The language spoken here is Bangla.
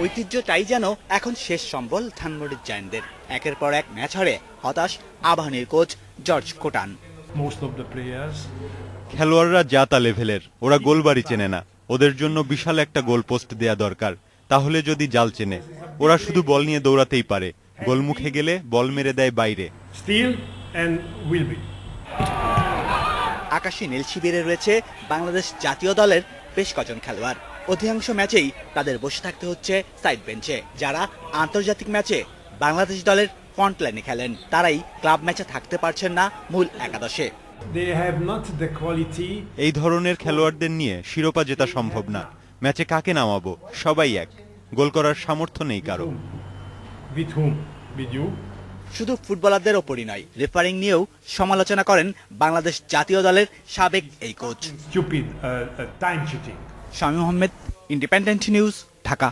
ঐতিহ্যটাই যেন এখন শেষ সম্বল ধানমন্ডির জায়ান্টদের। একের পর এক ম্যাচ হারে হতাশ আবাহনীর কোচ জর্জ কোটান। খেলোয়াড়রা জাতা লেভেলের, ওরা গোলবাড়ি চেনে না। ওদের জন্য বিশাল একটা গোল পোস্ট দেয়া দরকার, তাহলে যদি জাল চেনে। ওরা শুধু বল নিয়ে দৌড়াতেই পারে, গোলমুখে গেলে বল মেরে দেয় বাইরে। আকাশী নীল শিবিরে রয়েছে বাংলাদেশ জাতীয় দলের বেশ কজন খেলোয়াড়। অধিকাংশ ম্যাচেই তাদের বসে থাকতে হচ্ছে সাইড বেঞ্চে। যারা আন্তর্জাতিক ম্যাচে বাংলাদেশ দলের ফ্রন্ট লাইনে খেলেন, তারাই ক্লাব ম্যাচে থাকতে পারছেন না মূল একাদশে। এই ধরনের খেলোয়াড়দের নিয়ে শিরোপা জেতা সম্ভব না। ম্যাচে কাকে নামাবো? সবাই এক, গোল করার সামর্থ্য নেই কারো। শুধু ফুটবলারদের ওপরই নয়, রেফারিং নিয়েও সমালোচনা করেন বাংলাদেশ জাতীয় দলের সাবেক এই coach. Shamim Ahmed, independent news, Dhaka.